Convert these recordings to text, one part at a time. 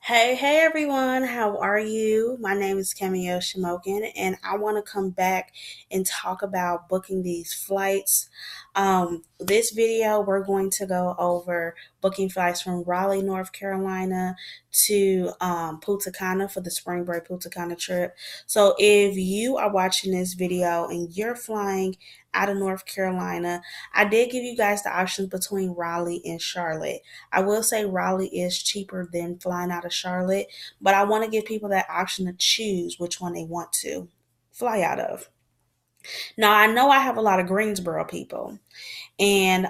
Hey everyone, how are you? My name is Camille Shimokin, and I want to come back and talk about booking these flights. This video, we're going to go over booking flights from Raleigh, North Carolina to Punta Cana for the spring break Punta Cana trip. So, if you are watching this video and you're flying out of North Carolina, I did give you guys the options between Raleigh and Charlotte. I will say Raleigh is cheaper than flying out of Charlotte, but I want to give people that option to choose which one they want to fly out of. Now, I know I have a lot of Greensboro people, and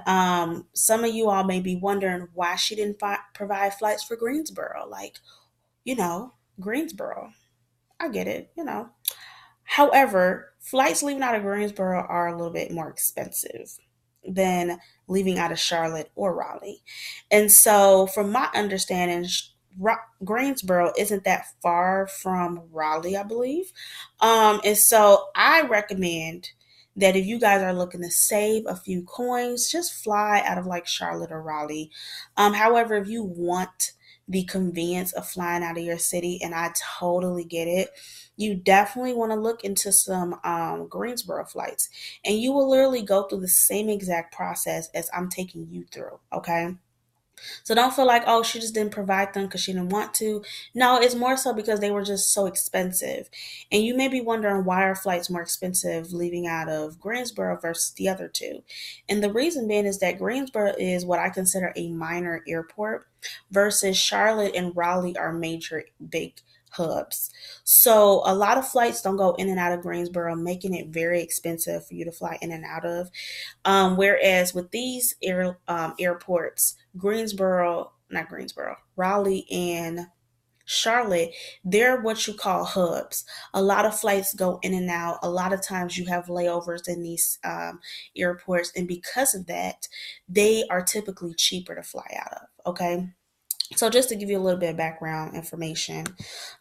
some of you all may be wondering why she didn't provide flights for Greensboro. Like, you know, Greensboro. I get it. However, flights leaving out of Greensboro are a little bit more expensive than leaving out of Charlotte or Raleigh. And so, from my understanding, Greensboro isn't that far from Raleigh, I believe. And so, I recommend that if you guys are looking to save a few coins, just fly out of like Charlotte or Raleigh. However, if you want the convenience of flying out of your city, and I totally get it, you definitely want to look into some Greensboro flights, and you will literally go through the same exact process as I'm taking you through. Okay. So don't feel like, oh, she just didn't provide them because she didn't want to. No, it's more so because they were just so expensive. And you may be wondering why are flights more expensive leaving out of Greensboro versus the other two. And the reason being is that Greensboro is what I consider a minor airport versus Charlotte and Raleigh are major big hubs. So a lot of flights don't go in and out of Greensboro, making it very expensive for you to fly in and out of. Whereas with these airports, not Greensboro, Raleigh and Charlotte, they're what you call hubs. A lot of flights go in and out. A lot of times you have layovers in these airports, and because of that, they are typically cheaper to fly out of. Okay. So just to give you a little bit of background information,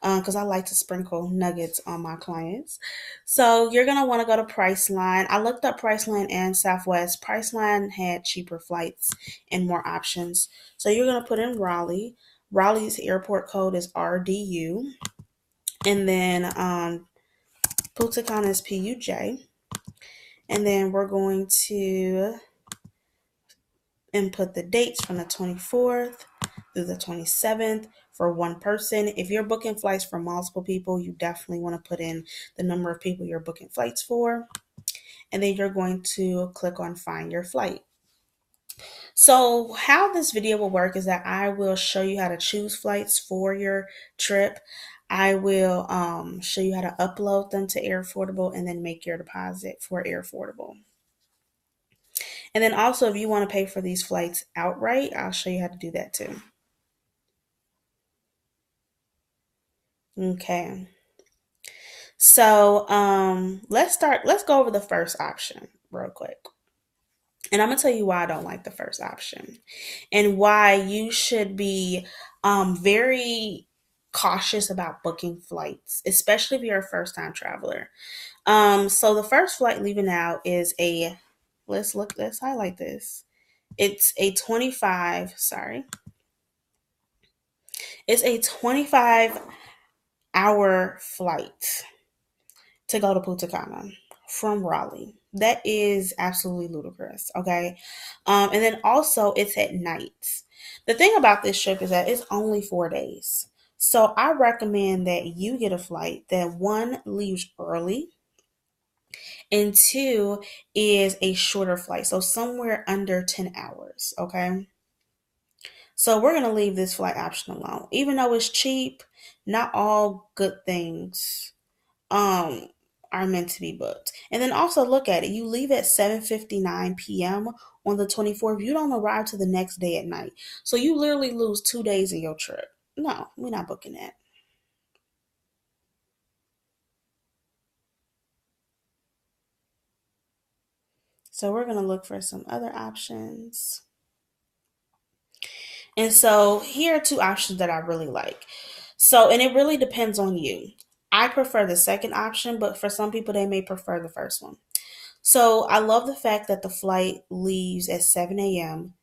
because I like to sprinkle nuggets on my clients. So you're gonna want to go to Priceline. I looked up Priceline and Southwest. Priceline had cheaper flights and more options. So you're gonna put in Raleigh. Raleigh's airport code is RDU, and then Punta Cana is PUJ, and then we're going to input the dates from the 24th through the 27th for one person. If you're booking flights for multiple people, you definitely want to put in the number of people you're booking flights for. And then you're going to click on find your flight. So, how this video will work is that I will show you how to choose flights for your trip. I will show you how to upload them to Air Affordable and then make your deposit for Air Affordable. And then also, if you want to pay for these flights outright, I'll show you how to do that too. Okay. So let's go over the first option real quick. And I'm gonna tell you why I don't like the first option and why you should be very cautious about booking flights, especially if you're a first time traveler. So the first flight leaving out is let's highlight this. It's a 25, sorry. It's a 25-hour flight to go to Punta Cana from Raleigh. That is absolutely ludicrous. Okay. And then also it's at night. The thing about this trip is that it's only 4 days. So I recommend that you get a flight that one leaves early and two is a shorter flight. So somewhere under 10 hours. Okay. So we're going to leave this flight option alone. Even though it's cheap, not all good things um are meant to be booked. And then also look at it. You leave at 7:59 p.m. on the 24th. You don't arrive till the next day at night. So you literally lose 2 days of your trip. No, we're not booking that. So we're going to look for some other options. And so here are two options that I really like. So, and it really depends on you. I prefer the second option, but for some people, they may prefer the first one. So I love the fact that the flight leaves at 7 a.m.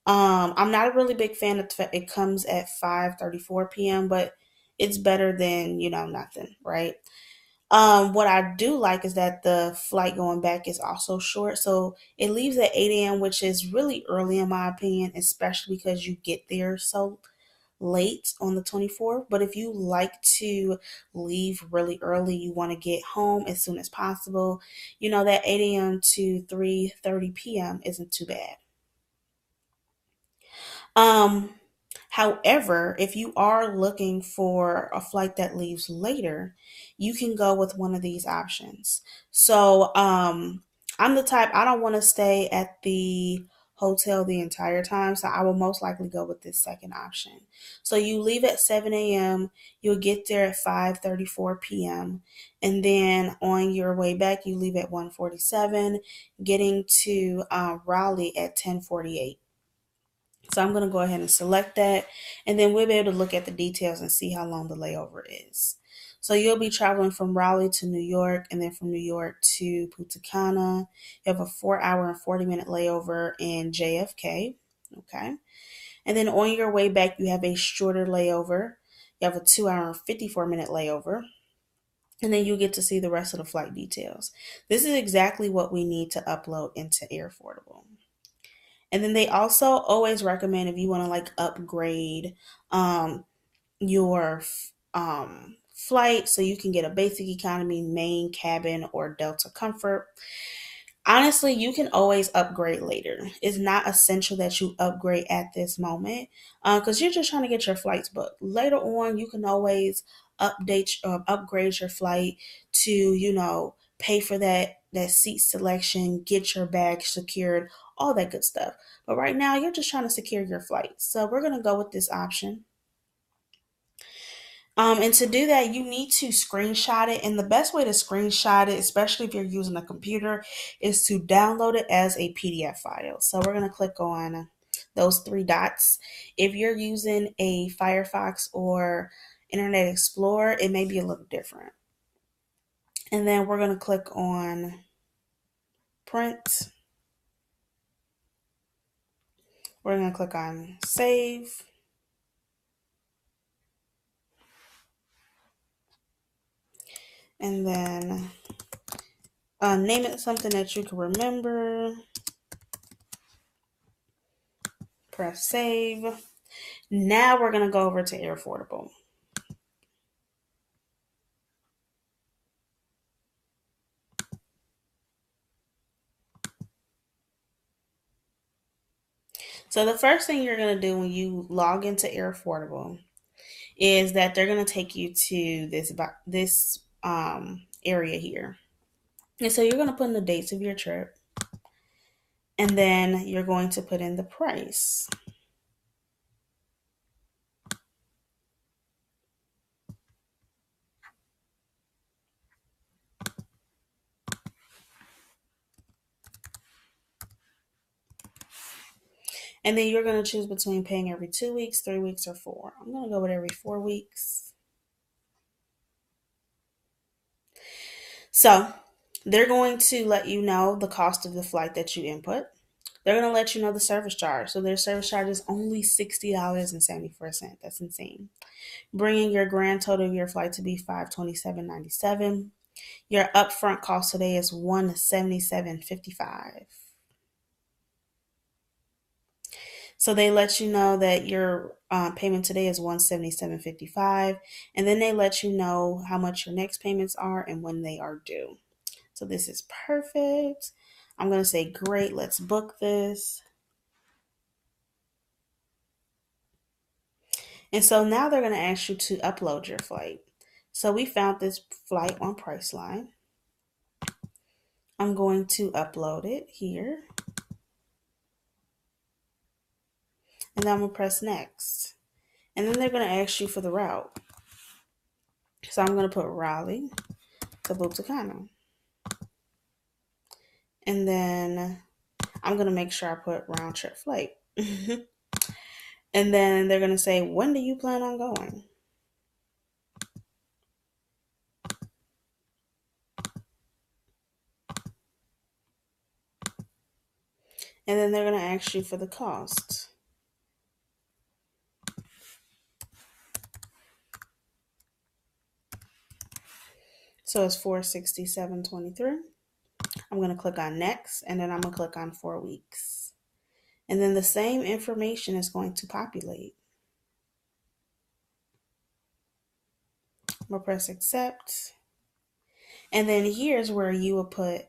I'm not a really big fan of the fact it comes at 5:34 p.m., but it's better than, nothing, right? What I do like is that the flight going back is also short. So it leaves at 8 a.m., which is really early in my opinion, especially because you get there so late on the 24th. But if you like to leave really early, you want to get home as soon as possible, that 8 a.m. to 3:30 p.m. isn't too bad. Um, However, if you are looking for a flight that leaves later, you can go with one of these options. So, I'm the type I don't want to stay at the hotel the entire time, so I will most likely go with this second option. So you leave at 7 a.m., you'll get there at 5:34 p.m., and then on your way back, you leave at 1:47, getting to Raleigh at 10:48. So I'm going to go ahead and select that, and then we'll be able to look at the details and see how long the layover is. So you'll be traveling from Raleigh to New York, and then from New York to Punta Cana. You have a 4 hour and 40-minute layover in JFK. Okay. And then on your way back, you have a shorter layover. You have a 2 hour and 54-minute layover. And then you get to see the rest of the flight details. This is exactly what we need to upload into Airfordable. And then they also always recommend if you want to like upgrade um, your flight so you can get a basic economy, main cabin, or Delta Comfort. Honestly, you can always upgrade later. It's not essential that you upgrade at this moment because you're just trying to get your flights booked. Later on, you can always upgrade your flight to, pay for that seat selection, get your bag secured, all that good stuff. But right now, you're just trying to secure your flight. So we're gonna go with this option. And to do that, you need to screenshot it. And the best way to screenshot it, especially if you're using a computer, is to download it as a PDF file. So we're going to click on those three dots. If you're using a Firefox or Internet Explorer, it may be a little different. And then we're going to click on print. We're going to click on save. And then name it something that you can remember. Press save. Now we're going to go over to Airfordable. So the first thing you're going to do when you log into Airfordable is that they're going to take you to this area here. And so you're going to put in the dates of your trip, and then you're going to put in the price. And then you're going to choose between paying every 2 weeks, 3 weeks, or 4. I'm going to go with every 4 weeks. So they're going to let you know the cost of the flight that you input. They're going to let you know the service charge. So their service charge is only $60.74. That's insane. Bringing your grand total of your flight to be $527.97. Your upfront cost today is $177.55. So they let you know that your payment today is $177.55, and then they let you know how much your next payments are and when they are due. So this is perfect. I'm going to say, great, let's book this. And so now they're going to ask you to upload your flight. So we found this flight on Priceline. I'm going to upload it here. And then I'm going to press next. And then they're going to ask you for the route. So I'm going to put Raleigh to Punta Cana. And then I'm going to make sure I put round trip flight. And then they're going to say, when do you plan on going? And then they're going to ask you for the cost. So it's 467.23. I'm going to click on next, and then I'm going to click on 4 weeks. And then the same information is going to populate. I'm going to press accept. And then here's where you will put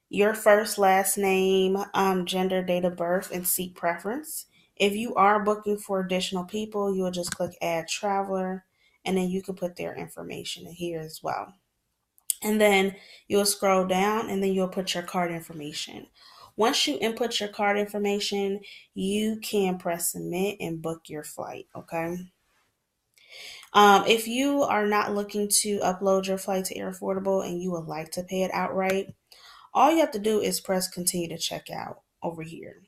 your first, last name, gender, date of birth, and seat preference. If you are booking for additional people, you will just click add traveler, and then you can put their information in here as well. And then you'll scroll down, and then you'll put your card information. Once you input your card information, you can press submit and book your flight, okay? If you are not looking to upload your flight to Air Affordable and you would like to pay it outright, all you have to do is press continue to check out over here.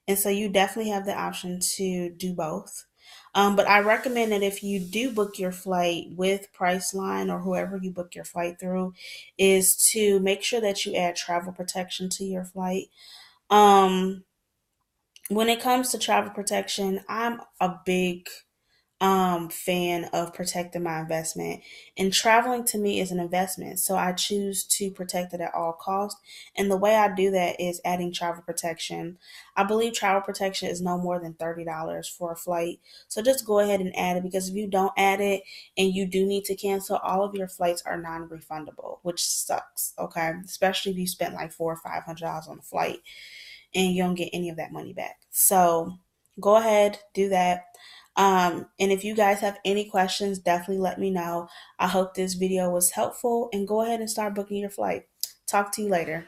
And so you definitely have the option to do both. But I recommend that if you do book your flight with Priceline or whoever you book your flight through, is to make sure that you add travel protection to your flight. When it comes to travel protection, I'm a big fan of protecting my investment, and traveling to me is an investment, so I choose to protect it at all costs. And the way I do that is adding travel protection. I believe travel protection is no more than $30 for a flight, so just go ahead and add it, because if you don't add it and you do need to cancel, all of your flights are non-refundable, which sucks, okay? Especially if you spent like $400 or $500 on a flight and you don't get any of that money back. So go ahead, do that. And if you guys have any questions, definitely let me know. I hope this video was helpful, and go ahead and start booking your flight. Talk to you later.